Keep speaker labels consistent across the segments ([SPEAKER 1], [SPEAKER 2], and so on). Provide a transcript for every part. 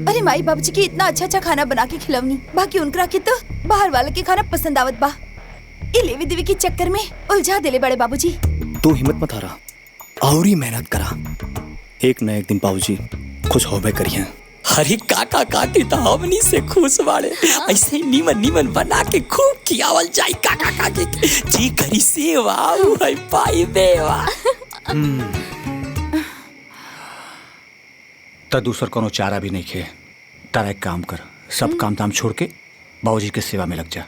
[SPEAKER 1] अरे माई बाबूजी की इतना अच्छा अच्छा खाना बना के खिलवनी, बाकी उनकरा के तो बाहर वाले के खाना पसंद आवत बा। ये लेवी देवी के चक्कर में उलझा देले बड़े बाबूजी।
[SPEAKER 2] तू हिम्मत मत हारा और ही मेहनत करा, एक न एक दिन बाबूजी खुश होबे करिए।
[SPEAKER 3] हरी काका काकी तो हमनी से खुश बाड़े, ऐसे ही नीमन नीमन बना के खूब खियावल जाई काका काकी के। जी करी सेवा है पाई देवा।
[SPEAKER 4] तो दूसर कोनो चारा भी नहीं खे। तारा एक काम कर, सब काम ताम छोड़ के बाबूजी के सेवा में लग जा।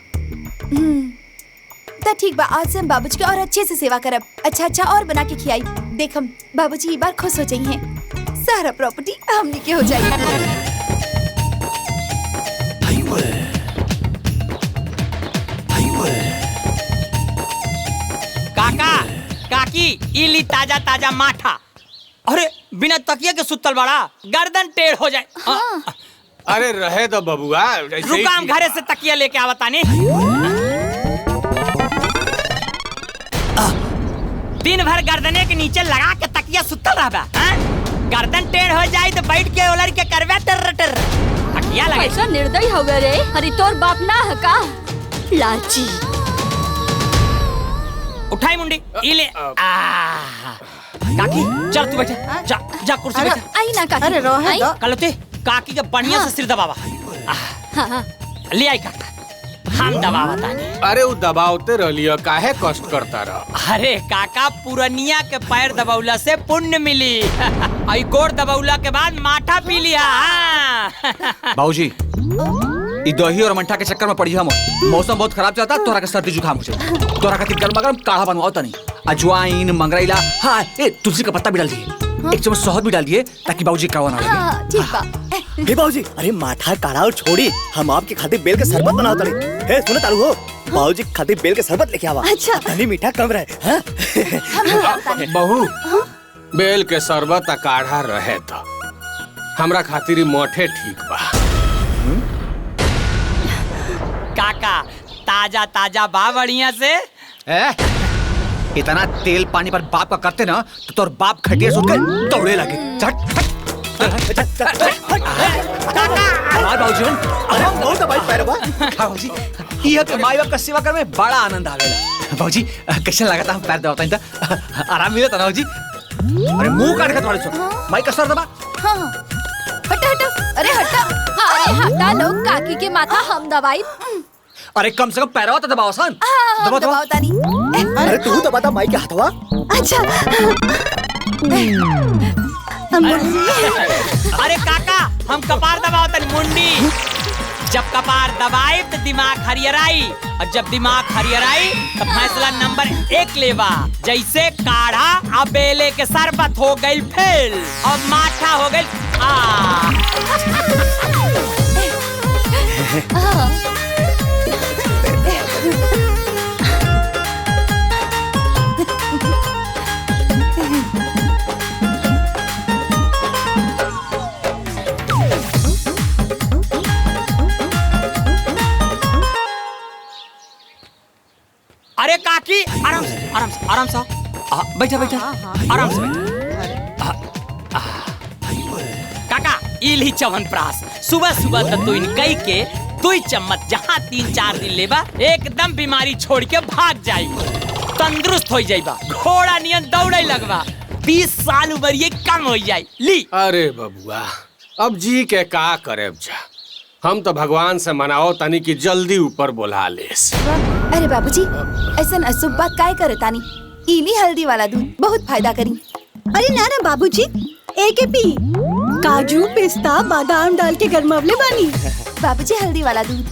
[SPEAKER 1] तो ठीक बा, आज से हम बाबूजी के और अच्छे से सेवा करब, अच्छा अच्छा और बना के खियाई। देख हम बाबूजी एक बार खुश हो जाइए, सारा प्रॉपर्टी हमनी के हो जाएगी।
[SPEAKER 3] काका काकी इली ताजा ताजा माठा। अरे बिना तकिया के सुतल बड़ा, गर्दन टेढ़ हो जाए।
[SPEAKER 5] अरे रहे तो बबुआ,
[SPEAKER 3] रुका हम घरे से तकिया लेके आवतानी। दिन भर गर्दने के नीचे लगा के तकिया सुतल रहबा, गर्दन टेढ़ हो जाए तो बैठ के ओलर के करवे टर टर तकिया लगे।
[SPEAKER 6] ऐसा निर्दयी हो गए रे, हरी तोर बाप ना है का लालची।
[SPEAKER 3] उठाई मुंडी इले। काकी चल तू बैठे, जा जा कुर्सी बैठ।
[SPEAKER 6] आई ना काकी।
[SPEAKER 1] अरे रोहे दो।
[SPEAKER 3] कलते काकी के बढ़िया से सिर दबावा।
[SPEAKER 6] हाँ।
[SPEAKER 3] ले आई काका, हम दबावा तानी।
[SPEAKER 5] अरे वो दबावते रहिए, काहे कष्ट करता रह।
[SPEAKER 3] अरे काका पुरनिया के पैर दबौला से पुण्य मिली। आई गोड़ दबौला के बाद माठा पी लिया।
[SPEAKER 4] बाबूजी ई दही और मंठा के चक्कर में पड़ी हम। मौसम बहुत खराब चलता, तोरा के सर्दी जुकाम हो जाए। तोरा खातिर गरम गरम काढ़ा बनवाओ तनी। अजवाइन मंगरैला, हाँ ए तुलसी का पत्ता भी डाल दिए, एक चम्मच शहद भी डाल दिए ताकि बाबूजी कावा ना लगे।
[SPEAKER 1] ठीक बा।
[SPEAKER 2] हे बाबूजी, अरे माठा काढ़ा और छोड़ी, हम आपके खातिर बेल के शरबत बनाओ तड़े। हे सुनो तारू हो, बाबूजी खातिर बेल के शरबत लेके आवा।
[SPEAKER 1] अच्छा।
[SPEAKER 2] तनी मीठा कम रहे।
[SPEAKER 5] बहू बेल के शरबत आ काढ़ा रहे तो हमरा खातिर मोठे ठीक बा।
[SPEAKER 3] काका ताजा ताजा बा बढ़िया से।
[SPEAKER 4] इतना तेल पानी पर बाप का करते ना तो तोर बाप खटिया सुन के दौड़े लगे। बाबूजी
[SPEAKER 2] अरे बहुत भाई पैरवा।
[SPEAKER 4] बाबूजी ये के माई बाप का सेवा करे में बड़ा आनंद आवेला। बाबूजी कैसे लगा था हम पैर दबाता था, आराम मिला था ना बाबूजी। अरे मुंह काट के थोड़े सो माई का सर दबा।
[SPEAKER 1] हटा हटा, अरे हटा।
[SPEAKER 6] अरे हटा लो, काकी के माथा हम दवाई।
[SPEAKER 4] अरे कम से कम पैरवा तो दबाओ सन।
[SPEAKER 1] दबाओ तानी।
[SPEAKER 2] अरे तू दबाता माई के हाथवा।
[SPEAKER 1] अच्छा।
[SPEAKER 3] अरे काका हम कपार दबाओ तनी मुंडी। जब कपार दबाई तो दिमाग हरियराई, और जब दिमाग हरियराई तो फैसला नंबर 1 लेवा। जैसे काढ़ा अब बेले के शरबत हो गई फेल, और माठा हो गई अरे काकी आराम से आराम से आराम से बैठा बैठा आराम से बैठा। काका इली च्यवनप्राश सुबह सुबह तो तू इनकई के 2 चम्मच जहाँ 3-4 दिन लेबा एकदम बीमारी छोड़ के भाग जाई, तंदुरुस्त हो जाइबा, घोड़ा नियन दौड़े लगबा, 20 साल उम्र ये कम हो जाई। ली।
[SPEAKER 5] अरे बबुआ अब जी के का करे जा, हम तो भगवान से मनाओ तनी कि जल्दी ऊपर बोला लेस।
[SPEAKER 1] अरे बाबूजी ऐसा अशुभ बात काय करे तानी, इली हल्दी वाला दूध बहुत फायदा करी।
[SPEAKER 7] अरे ना ना बाबूजी, एक पी काजू पिस्ता बादाम डाल के गरमावले बानी।
[SPEAKER 1] बाबूजी हल्दी वाला दूध।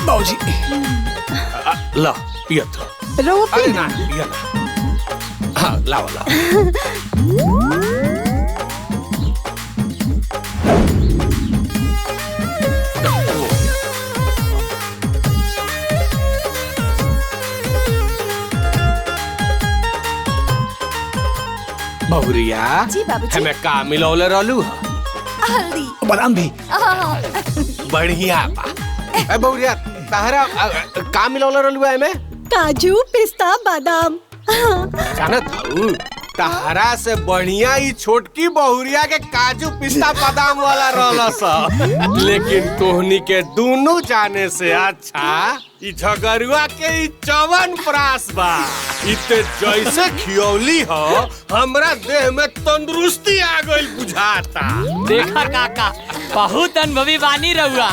[SPEAKER 4] बाबूजी
[SPEAKER 5] ला पिया तो।
[SPEAKER 7] रो
[SPEAKER 5] अरे ना पिया ला। हाँ लाओ लाओ। बहुरिया
[SPEAKER 1] जी बाबूजी।
[SPEAKER 5] हमें का मिलौले रहलू
[SPEAKER 1] हल्दी
[SPEAKER 4] बादाम भी।
[SPEAKER 5] बढ़िया बा। ए बहुरिया तहरा का मिलौले रहलू है में?
[SPEAKER 7] काजू पिस्ता बादाम।
[SPEAKER 5] जानत हूँ तहरा से बढ़िया ही छोटकी बहुरिया के काजू पिस्ता बादाम वाला रहला सा, लेकिन तोहनी के दोनों जाने से अच्छा ई झगरुआ के ई चवन प्रास बा। इते जैसे खियौली हो हमरा देह में तंदुरुस्ती आ गई बुझाता।
[SPEAKER 3] देखा काका बहुत अनुभवी बानी रउआ,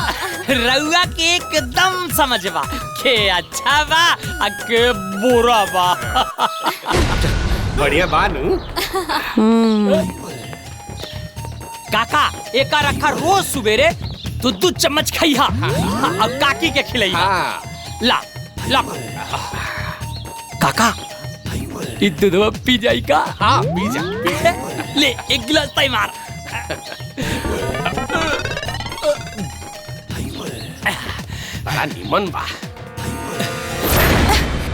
[SPEAKER 3] रउआ के एकदम समझबा के अच्छा बा आ के बुरा बा।
[SPEAKER 5] बढ़िया बानू।
[SPEAKER 3] काका एका रखा रोज सुबेरे दूध चम्मच खइहा अब काकी के खिलइहा।
[SPEAKER 5] हाँ।
[SPEAKER 3] ला ला काका ई दूधवा पी जाई का?
[SPEAKER 5] हाँ पी जा।
[SPEAKER 3] ले एक गिलास पाई मार।
[SPEAKER 5] बड़ा निमन बा।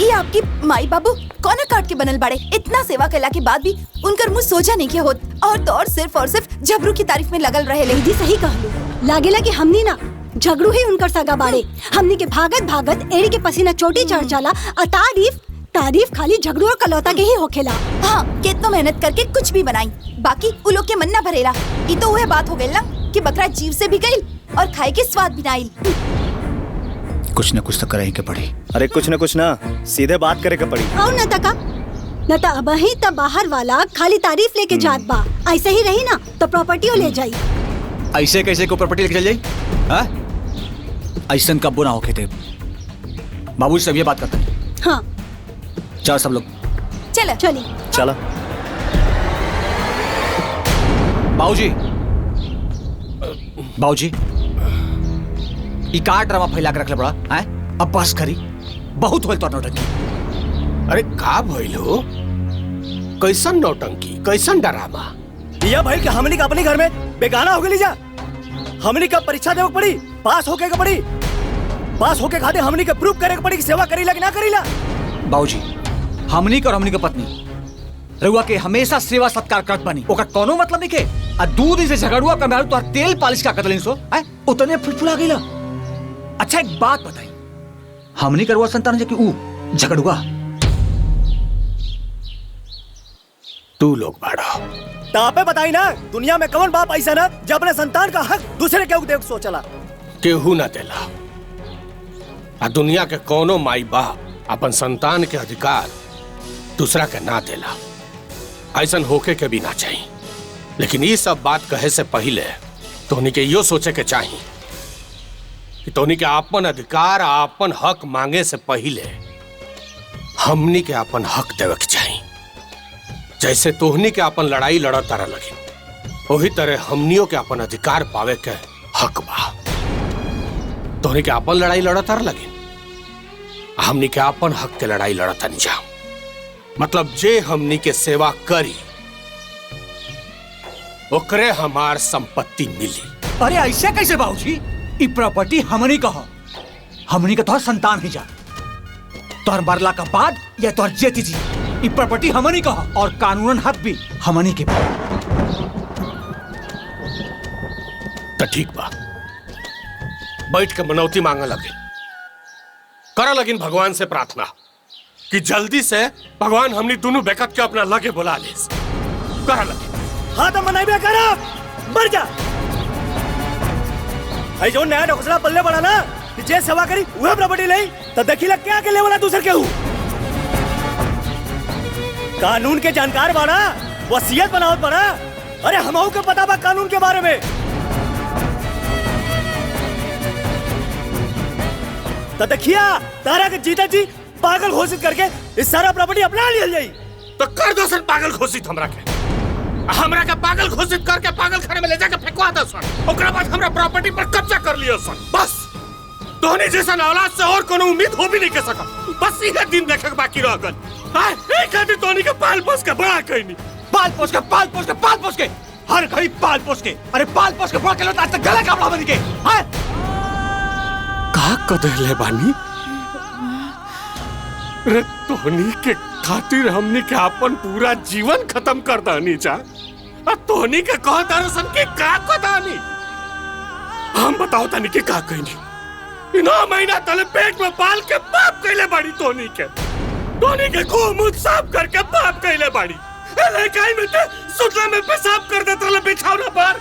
[SPEAKER 1] ये आपकी माई बाबू कौन काट के बनल बाड़े? इतना सेवा कैला के बाद भी उनकर मुंह सोजा नहीं के होत और तो और सिर्फ झबरू की तारीफ में लगल रहे।
[SPEAKER 7] दीदी सही कहलू, लागेला कि हमनी ना झगड़ू ही उनकर सगा बाड़े। हमनी के भागत भागत एड़ी के पसीना चोटी चढ़ जाला और तारीफ खाली झगड़ू और कलौता के ही होखेला।
[SPEAKER 1] हाँ, कितना मेहनत करके कुछ भी बनाई, बाकी उ लोग के मन ना भरेला। ये तो वह बात हो गई ना कि बकरा जीव से भी गई और खाए के स्वाद भी ना आइल।
[SPEAKER 4] कुछ न कुछ तो करे के पड़ी।
[SPEAKER 2] अरे कुछ ना सीधे बात करे के पड़ी।
[SPEAKER 7] और न तका न ता अबही त बाहर वाला खाली तारीफ लेके जात बा। ऐसे ही रही ना तो प्रॉपर्टी ले जाई।
[SPEAKER 4] ऐसे कैसे को प्रॉपर्टी लेके चल जाई? हाँ? ऐसन कब्बो ना होके थे। बाबू सब ये बात करते हैं।
[SPEAKER 7] हाँ
[SPEAKER 4] चलो सब लोग
[SPEAKER 1] चलो
[SPEAKER 7] चली।
[SPEAKER 2] चला।
[SPEAKER 4] बाबूजी बाबूजी ई का ड्रामा फैला के रखले बड़ा हैं? अब बस करी, बहुत होल तो नौटंकी।
[SPEAKER 5] अरे का भइल हो? कैसन नौटंकी, कैसन डरामा?
[SPEAKER 2] या भाई कि हमनी का अपने घर में बेगाना हो गई जा। हमनी का परीक्षा देवे पड़ी, पास होके के पड़ी, पास होके खाते हमनी के प्रूफ करे के पड़ी कि सेवा करीला कि ना करीला।
[SPEAKER 4] बाबूजी हमनी का और हमनी का पत्नी रउआ के हमेशा सेवा सत्कार करत बनी, ओकर कोनो मतलब नहीं के। आ 2 दिन से झगड़ुआ कर तो तेल पालिश का कतलिन सो हैं? उतने फुलफुला गइला। अच्छा एक बात बताई, हमनी करवा संतान जे कि ऊ झगड़ुआ
[SPEAKER 5] तू लोग बाड़ा।
[SPEAKER 2] तापे बताई ना, दुनिया में कौन बाप ऐसा ना जब अपने संतान का हक दूसरे के देख सोचला।
[SPEAKER 5] केहू ना देला। आ दुनिया के कोनो माई बाप अपन संतान के अधिकार दूसरा के ना देला। ऐसन होके के भी ना चाहिए। लेकिन ये सब बात कहे से पहले तोहनी के यो सोचे के चाहिए कि तोहनी के आपन अधिकार आपन हक मांगे से पहले हमनी के आपन हक देवे के चाहिए। जैसे तोहनी के आपन लड़ाई लड़त तारा लगी, वही तरह हमनियों के आपन अधिकार पावे के हक बा। तोहनी के आपन लड़ाई लड़त तारा लगी, हमनी के आपन हक के लड़ाई लड़ता नहीं जा। मतलब जे हमनी के सेवा करी ओकरे हमार संपत्ति मिली।
[SPEAKER 4] अरे ऐसे कैसे बाबूजी? ई प्रॉपर्टी हमनी का हो, हमनी का तोहर संतान ही जा। तोहर मरला का बाद या तोहर जेती जी ई प्रॉपर्टी हमनी का हो और कानूनन हक भी हमनी के बा।
[SPEAKER 5] तो ठीक बा, बैठ के मनौती मांगा लगे, करा लगिन भगवान से प्रार्थना कि जल्दी से भगवान हमनी दोनों बेकत के अपना लगे बुला ले। करा लगे।
[SPEAKER 2] हाँ तो मनाई बे करा, मर जा। भाई जो नया ढोसला पल्ले बड़ा ना कि जे सेवा करी वह प्रॉपर्टी ले तो देखिला क्या के लेवला दूसर के हूँ। कानून के जानकार बना, वसीयत बनावत बना। अरे हमहू के पता बा कानून के बारे में। तो देखिया तारा के जीता जी पागल घोषित करके इस सारा प्रॉपर्टी अपना लिया जाई।
[SPEAKER 5] तो कर दो सन पागल घोषित हमरा के पागल घोषित करके पागल खाने में ले जाके फेंकवा दो सन। ओकरा बाद हमरा प्रॉपर्टी पर कब्जा कर लियो सन। बस तोहनी जैसन औलाद से और कोनो उम्मीद हो भी नहीं के सका। बस इहे दिन देखे के बाकी रह गल। हां एक खातिर तोहनी के पाल पोस के बड़ा कइनी,
[SPEAKER 4] पाल पोस के हर घड़ी पाल पोस के। अरे पाल पोस के बड़ा के लोग आज तक गला कापड़ा बन के हैं?
[SPEAKER 5] का कदले बानी रे? तोहनी के खातिर हमनी के अपन पूरा जीवन खत्म कर दानी जा। तोहनी के कहता सन के का कदानी। हम बताओ तनी के का कहनी। 9 महीना तले पेट में पाल के बाप कैले बाड़ी टोनी के खूह मुंह साफ करके बाप कैले बाड़ी लड़काई में ते सुतला में पेशाब कर देत रहे बिछौना पर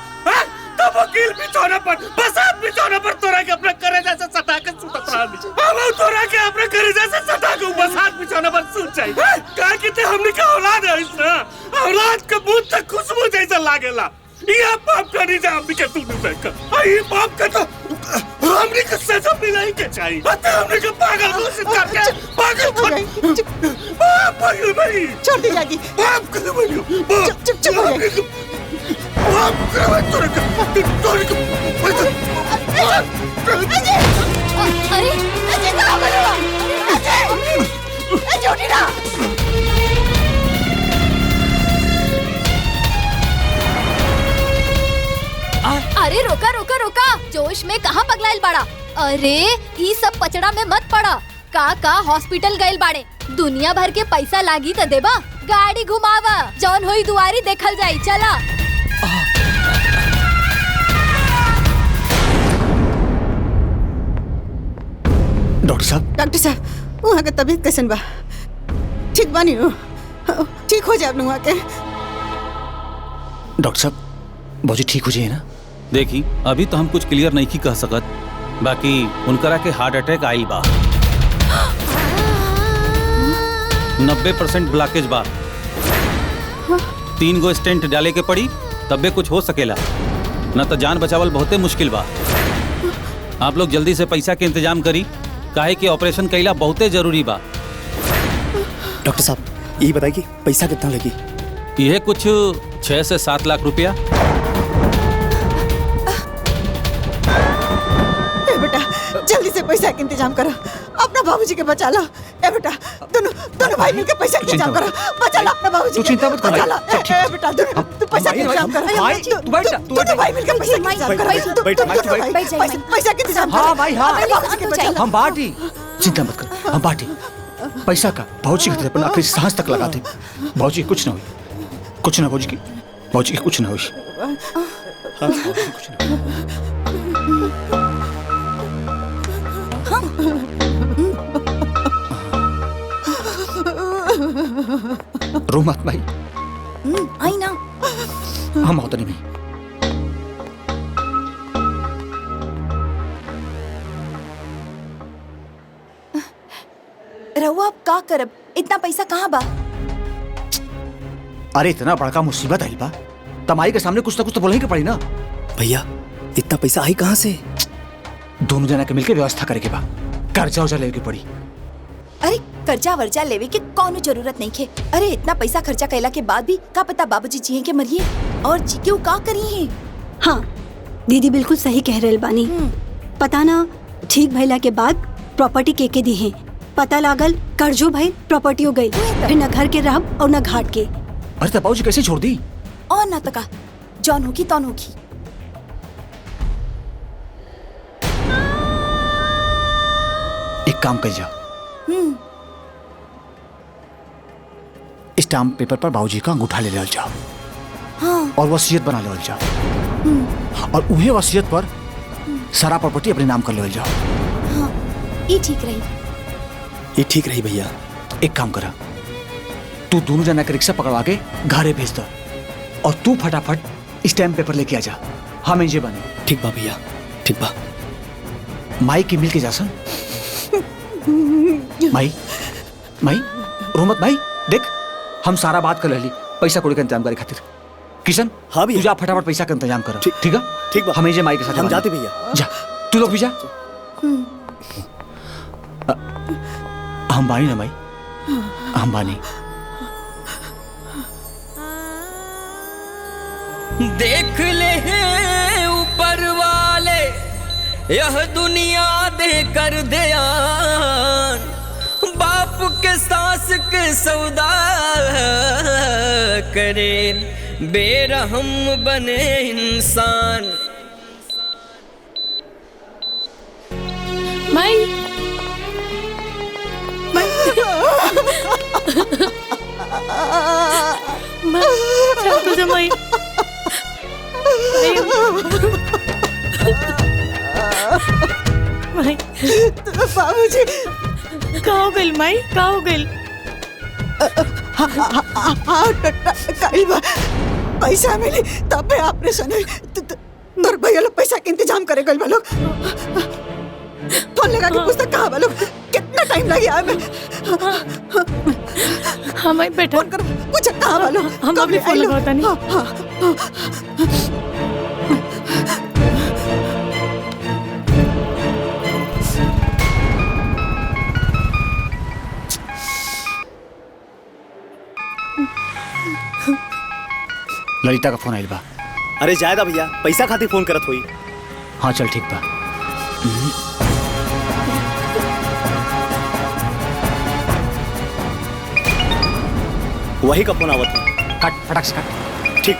[SPEAKER 5] तब वकील बिछौना पर बसात बिछौना पर तोरा के अपने करेजा से सटा के सुतत रहली अब तोरा के अपने करेजा से सटा के बसात बिछौना पर सूत जाई का कि ते हमनी के औलाद है ना औलाद के मुंह तक खुशबू जैसा लागेला ये पाप करी जा हमनी के तू नहीं ये पाप का तो हमनी के सजा मिलाई के चाहिए हमनी के पागल घोषित करके पागल भाई
[SPEAKER 8] छोड़ दी जाएगी।
[SPEAKER 5] पाप कर भाई
[SPEAKER 8] चुप हो जाएगी।
[SPEAKER 5] पाप कर भाई तोरे को
[SPEAKER 6] अरे
[SPEAKER 8] अजय कहाँ पर हो? अजय छोटी ना
[SPEAKER 6] अरे रोका रोका रोका जोश में कहाँ पगलाइल बाड़ा। अरे ई सब पचड़ा में मत पड़ा। का हॉस्पिटल गइल बाड़े दुनिया भर के पैसा लागी त देबा गाड़ी घुमावा जौन होई दुआरी देखल जाई चला।
[SPEAKER 8] डॉक्टर साहब वहाँ के तबीयत कैसन बा? ठीक बानी हो? ठीक हो जाए वहाँ के?
[SPEAKER 2] डॉक्टर साहब बहुत ठीक हो जाए ना।
[SPEAKER 9] देखी अभी तो हम कुछ क्लियर नहीं की कह सकत, बाकी उनकरा के हार्ट अटैक आइल बा, 90% ब्लॉकेज बा, 3 गो स्टेंट डाले के पड़ी तबे कुछ हो सकेला, न तो जान बचावल बहुते मुश्किल बा। आप लोग जल्दी से पैसा के इंतजाम करी काहे कि ऑपरेशन कईला बहुते जरूरी बा।
[SPEAKER 2] डॉक्टर साहब ये बताइए पैसा कितना लगी?
[SPEAKER 9] यह कुछ 6 से 7 लाख रुपया।
[SPEAKER 8] बेटा जल्दी से पैसा के इंतजाम करो, अपना बाबूजी के बचा लो। बेटा दोनों भाई मिलकर पैसा के इंतजाम करो, बचा लो अपना बाबूजी।
[SPEAKER 2] तू चिंता मत कर
[SPEAKER 8] बेटा तू पैसा के इंतजाम करो। दोनों भाई मिलकर पैसा के इंतजाम करो। पैसा के इंतजाम करो।
[SPEAKER 2] हाँ भाई हाँ
[SPEAKER 8] बाबूजी के बचा लो।
[SPEAKER 2] हम बाटी चिंता मत कर, हम बाटी पैसा का भाजी के अपन आखिरी सांस तक लगा दे। भाजी कुछ ना हुई, कुछ ना भाजी की कुछ ना हुई। रो मत भाई।
[SPEAKER 1] आई ना
[SPEAKER 2] हम होता नहीं।
[SPEAKER 1] रहुआ आप का करब? इतना पैसा कहाँ बा?
[SPEAKER 2] अरे इतना बड़का मुसीबत आई बा, तमाई के सामने कुछ ना कुछ तो बोले ही के पड़ी ना। भैया इतना पैसा आई कहाँ से? दोनों जना के मिलके व्यवस्था करे के बा, कर्जा वर्जा लेके पड़ी।
[SPEAKER 1] अरे कर्जा वर्जा लेवे के कौनो जरूरत नहीं खे। अरे इतना पैसा खर्चा कैला के बाद भी का पता बाबूजी जिए के मरिए और जी के का करी है।
[SPEAKER 7] हाँ दीदी बिल्कुल सही कह रहे बानी। पता ना ठीक भइला के बाद प्रॉपर्टी के दी है, पता लागल कर्जो भाई प्रॉपर्टी हो गई, फिर न घर के रहब और न घाट के।
[SPEAKER 2] अरे तब बाबूजी कैसे छोड़ दी?
[SPEAKER 1] और ना तका जौन होगी तौन होगी।
[SPEAKER 2] एक काम कर जा, स्टाम्प पेपर पर बाबूजी का अंगूठा ले ले जाओ।
[SPEAKER 1] हाँ।
[SPEAKER 2] और वसीयत बना ले जाओ, और उन्हें वसीयत पर सारा प्रॉपर्टी अपने नाम कर ले जाओ।
[SPEAKER 1] हाँ, ये ठीक रही।
[SPEAKER 2] ये ठीक रही भैया। एक काम करा, तू दोनों जना के रिक्शा पकड़वा के घरे भेज दो, और तू फटाफट स्टैम्प पेपर लेके आ जा। हाँ मैं ये बने। ठीक बा भैया, ठीक बा। माई की मिल के जा सन। माई माई रो मत माई, देख हम सारा बात कर ली, पैसा कौड़ी का इंतजाम करे खातिर। किशन हाँ भैया, तू जा फटाफट पैसा का इंतजाम कर। ठीक है ठीक बा। हमें जे माई के साथ हम जाते भैया। जा तू लोग भी जा। हम बानी ना माई, हम बानी।
[SPEAKER 3] देख ले ऊपर वाले यह दुनिया दे कर ध्यान, बाप के सास के सौदा करे, बेरहम बने इंसान।
[SPEAKER 6] माई तुझे माई माई
[SPEAKER 8] बाबूजी
[SPEAKER 10] का हो गइल माई, का हो गइल?
[SPEAKER 8] कल बा पैसा मिली तब भी ऑपरेशन हुई। तोर भैया लोग पैसा के इंतजाम करे गइल बा लोग। फोन लगा के पूछता कहाँ बा लोग, कितना टाइम लगे आवे में।
[SPEAKER 10] हाँ माई बेटा,
[SPEAKER 8] फोन कर पूछ कहाँ बा लोग।
[SPEAKER 10] हम अभी फोन लगाता नहीं।
[SPEAKER 2] ललिता का फोन आइल बा।
[SPEAKER 11] अरे जायदा भैया, पैसा खातिर फोन करत होई।
[SPEAKER 2] हाँ चल ठीक बा।
[SPEAKER 11] वही का फोन आवत है।
[SPEAKER 2] कट फटाक से कट।
[SPEAKER 11] ठीक।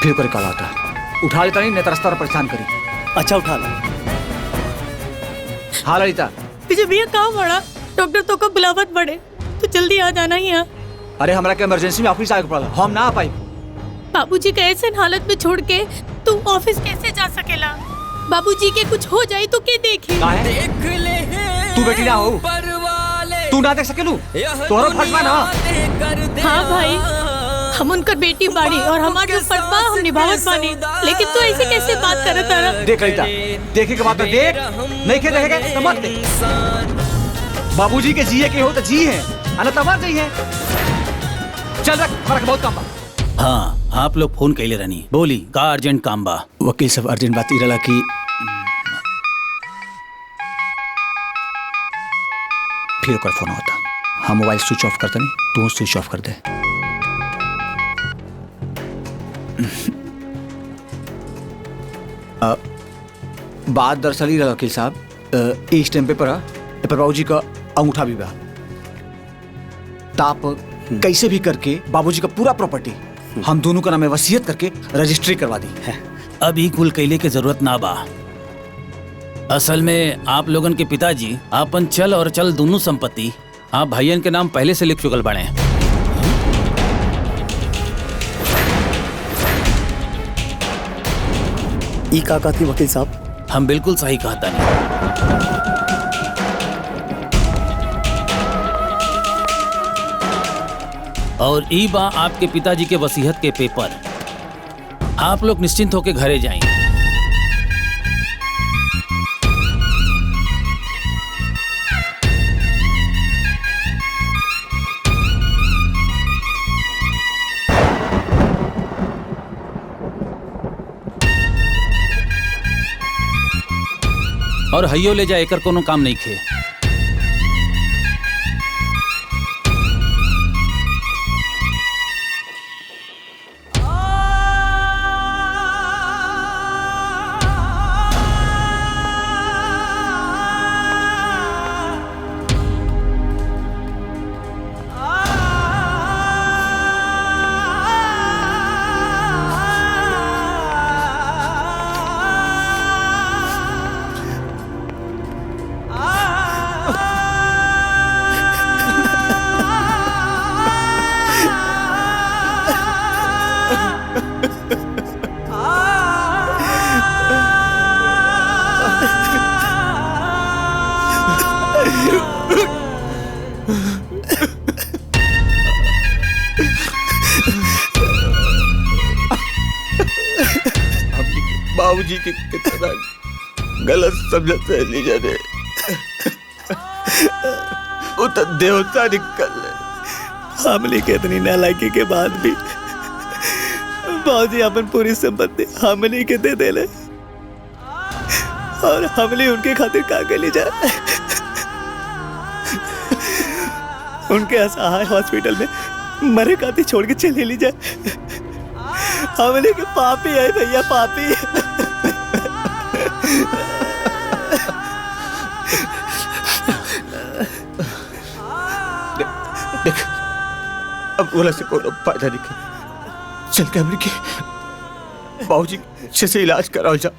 [SPEAKER 2] फिर करे कॉल आता, उठा लेता नहीं तो रास्ता परेशान करी।
[SPEAKER 11] अच्छा उठा लो।
[SPEAKER 2] हाँ ललिता।
[SPEAKER 10] तुझे भैया कहाँ बड़ा? डॉक्टर तो को बुलावत बड़े, तो जल्दी आ जाना ही यहाँ।
[SPEAKER 2] अरे हमारा के इमरजेंसी में ऑफिस आके पड़ा, हम ना आ पाई।
[SPEAKER 10] बाबूजी के ऐसे हालत में छोड़ के तू ऑफिस कैसे जा सकेला? बाबूजी के कुछ हो जाए तो क्या देखे?
[SPEAKER 2] तू बेटी ना हो, तू ना देख सकेलू, तोहरा फर्ज ना।
[SPEAKER 10] हाँ भाई, हम उनकर बेटी बाड़ी और हमारे जो फर्ज बा हम निभावत बानी, लेकिन तू ऐसे कैसे बात करत तारा?
[SPEAKER 2] देख ललिता, देखे के बाद तो देख, नहीं के देखेगा तो मत देख। बाबूजी के जिए के हो तो जी है, अना तो मर जाइए। चल रख, हमारा बहुत काम बा।
[SPEAKER 9] हाँ, आप लोग फोन कैले रहनी, बोली का अर्जेंट काम बा?
[SPEAKER 2] वकील साहब अर्जेंट बात इरला की फिर ओकर फोन होता। हम मोबाइल स्विच ऑफ करता नहीं, तू स्विच ऑफ कर दे। बात दरअसल ही रहा वकील साहब, इस टाइम पर बाबूजी का अंगूठा भी बा। ताप कैसे भी करके बाबूजी का पूरा प्रॉपर्टी हम दोनों का नाम में वसीयत करके रजिस्ट्री करवा दी है।
[SPEAKER 9] अभी कुल कैले के जरूरत ना बा। असल में आप लोगन के पिताजी आपन चल और चल दोनों संपत्ति आप भाइयन के नाम पहले से लिख चुकल बने।
[SPEAKER 11] ई का कहती वकील साहब?
[SPEAKER 9] हम बिल्कुल सही कहता नहीं। और ई बा आपके पिताजी के वसीयत के पेपर। आप लोग निश्चिंत होकर घरे जाएं। और हइयो ले जा, एकर कोनो काम नहीं खे।
[SPEAKER 12] बाबूजी की कितना गलत समझत है लीजा ने, वो तो देवता निकल।
[SPEAKER 11] हमली के इतनी नालायकी के बाद भी बाबूजी अपन पूरी संपत्ति हमली के दे देले और हमली उनके खातिर का के ली जाए। उनके असहाय हॉस्पिटल में मरे खातिर छोड़ के चले ली जाए। हमले के पापी है भैया, पापी।
[SPEAKER 12] देख, अब बोला से कोनो फायदा नहीं। चल के हमने के बाबूजी अच्छे से इलाज कराओ जा,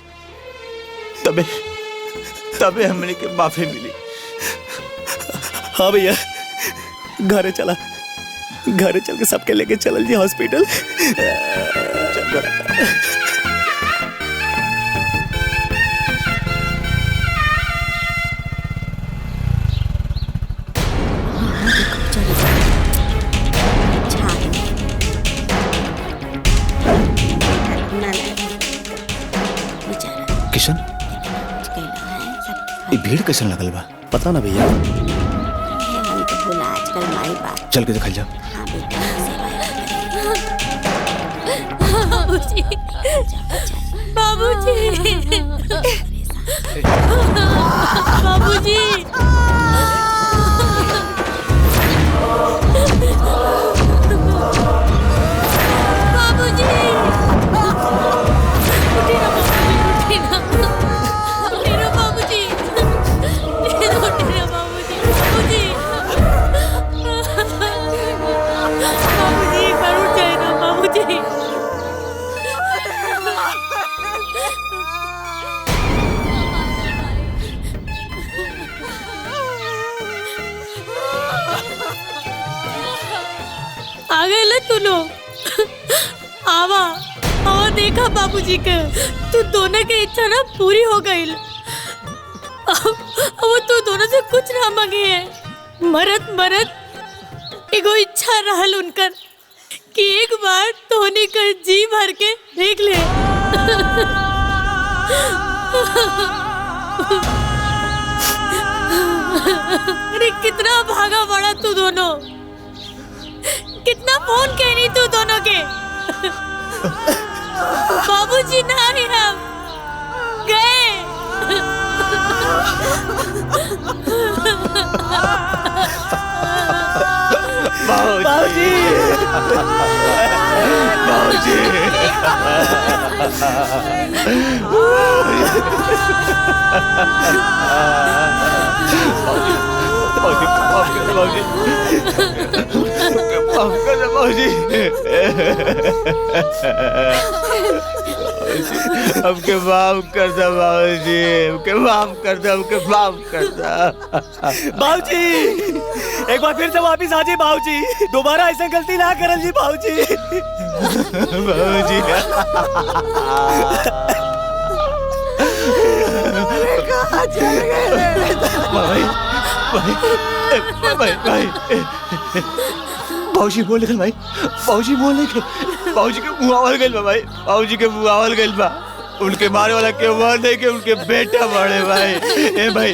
[SPEAKER 12] तबे हमने के माफी मिली।
[SPEAKER 11] हाँ भैया, घरे चला। घरे चल के सबके लेके चलल जी हॉस्पिटल।
[SPEAKER 2] किशन ये भीड़ कैसन लगल बा?
[SPEAKER 11] पता ना भैया।
[SPEAKER 2] चल के दिखा जा।
[SPEAKER 10] बाबूजी बाबूजी बाबूजी आ गए ल तू लोग। आवा आवा देखा बाबूजी के तू दोनों की इच्छा ना पूरी हो गई। अब तू दोनों से कुछ ना मांगे है। मरद मरद एगो इच्छा रहल उनकर कि एक बार तोहनी का जी भर के देख ले। अरे कितना भागा पड़ा तू दोनों, कितना फोन कहनी तू दोनों के। बाबूजी ना ही हम गए।
[SPEAKER 11] बाबूजी बाबूजी
[SPEAKER 12] हमके माफ कर दो बाबूजी, हमके माफ कर दो, हमके माफ कर दो
[SPEAKER 11] बाबूजी। एक बार फिर से वापिस आ जाइए बाबूजी, दोबारा ऐसा गलती ना करल जी बाबूजी।
[SPEAKER 12] बाबूजी
[SPEAKER 2] बाबूजी बोल निकल भाई, बाबूजी बोल निकल।
[SPEAKER 12] बाबूजी के मुँह आवल गइल बा भाई, बाबूजी के मुँह आवल गइल बा। उनके मारे वाला के मर नहीं के उनके बेटा बड़े भाई। ए भाई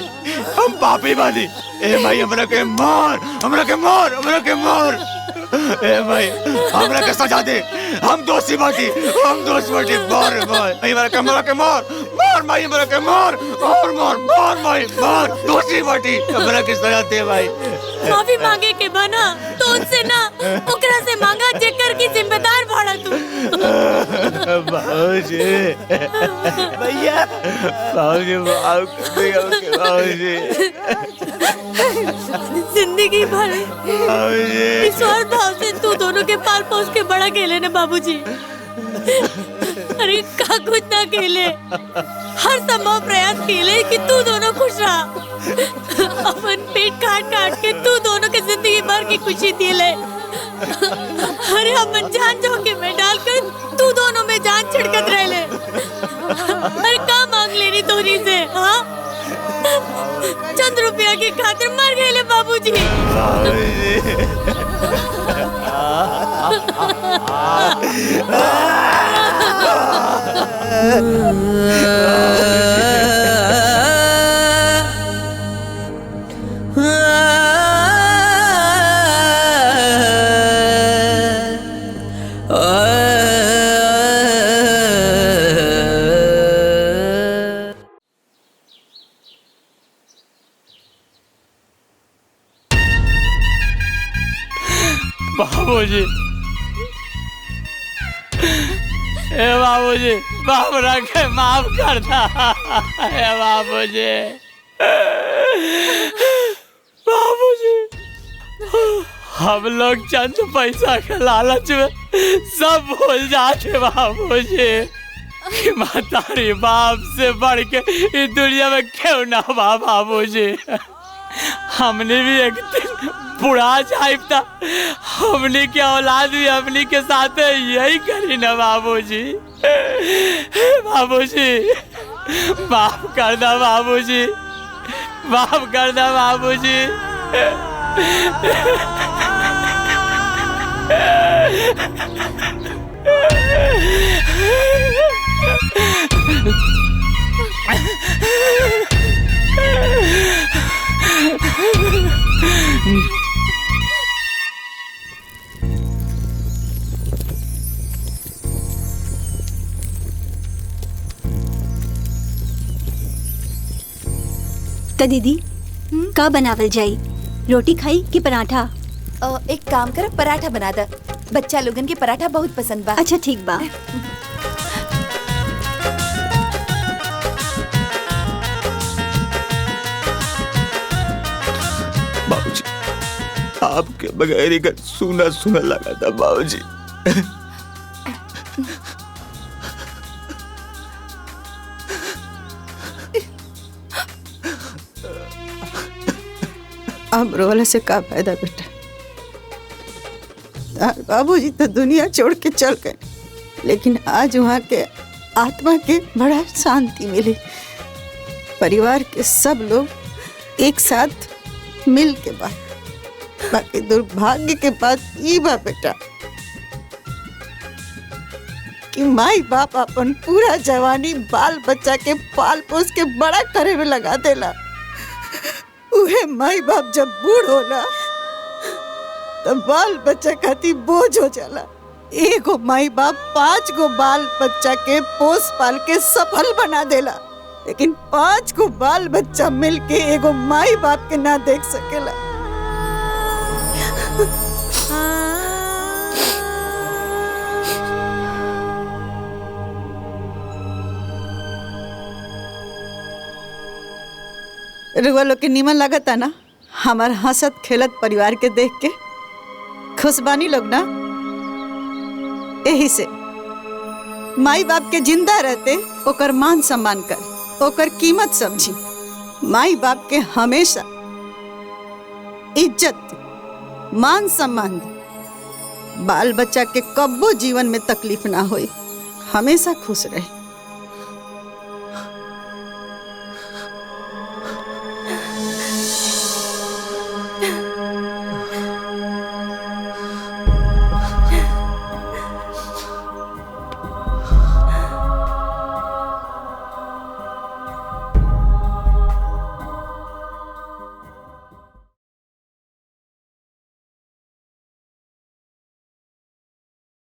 [SPEAKER 12] हम पापी बानी। ए भाई हमरा के मार, हमरा के मार, हमरा के मार। ए भाई हमरा के सजा दे, हम दोषी बाटी, हम दोषी बाटी। मार मार भाई, हमरा के मार, मार भाई, हमरा के मार और मार भाई, मार। दोषी बाटी, हमरा के सजा दे भाई।
[SPEAKER 10] माफी मांगे के बना तो उनसे ना ओकरा से मांगा जेकर की जिम्मेदार भाड़ा तू।
[SPEAKER 12] बाबूजी
[SPEAKER 11] भैया
[SPEAKER 12] बाबूजी माफ कर देगा बाबूजी।
[SPEAKER 10] जिंदगी भर ईश्वर भाव से तू दोनों के पाल पोस के बड़ा खेले ने बाबूजी। अरे का कुछ ना खेले, हर संभव प्रयास खेले कि तू दोनों खुश रहा। अपन पेट काट काट के तू दोनों के जिंदगी भर की खुशी दिले। अरे अपन जान जोखिम में डालकर तू दोनों में जान छिड़कत रह ले। अरे का मांग लेनी तोरी से? हाँ चंद रुपया की खातिर मर गए ले बाबूजी।
[SPEAKER 3] बाबूजी ए बाबूजी, बाप रखे माफ कर दा। ए बाबूजी, बाबूजी हम लोग चंद पैसा के लालच में सब भूल जाते बाबूजी कि महतारी बाप से बढ़ के इस दुनिया में क्यों ना बा बाबूजी। हमने भी एक दिन बुढ़ा जाए था हमने के औलाद भी हमने के साथ यही करी ना बाबूजी। बाबूजी माफ कर दो बाबूजी, माफ कर दो बाबूजी।
[SPEAKER 7] तो दीदी का बनावल जाई, रोटी खाई कि पराठा?
[SPEAKER 1] एक काम कर, पराठा बना दे। बच्चा लोगन के पराठा बहुत पसंद बा।
[SPEAKER 7] अच्छा ठीक बा।
[SPEAKER 12] बाबूजी आपके बगैर एक सूना सूना लगा था बाबूजी।
[SPEAKER 8] अब रोला से का फायदा बेटा, बाबूजी तो दुनिया छोड़ के चल गए, लेकिन आज वहाँ के आत्मा के बड़ा शांति मिली। परिवार के सब लोग एक साथ मिल के बाकी दुर्भाग्य के बात ये बा बेटा कि माई बाप अपन पूरा जवानी बाल बच्चा के पाल पोस के बड़ा करे में लगा देला। उहे माई बाप जब बूढ़ होला तब बाल बच्चा खातिर बोझ हो जाला। एगो माई बाप 5 गो बाल बच्चा के पोस पाल के सफल बना देला, लेकिन 5 गो बाल बच्चा मिल के एगो माई बाप के ना देख सकेला। रुआ लोग के नीमन लगता ना हमार हंसत खेलत परिवार के देख के? खुशबानी लोग ना, यही से माई बाप के जिंदा रहते ओकर मान सम्मान कर, ओकर कीमत समझी। माई बाप के हमेशा इज्जत मान सम्मान दी। बाल बच्चा के कब्बो जीवन में तकलीफ ना होई, हमेशा खुश रहे।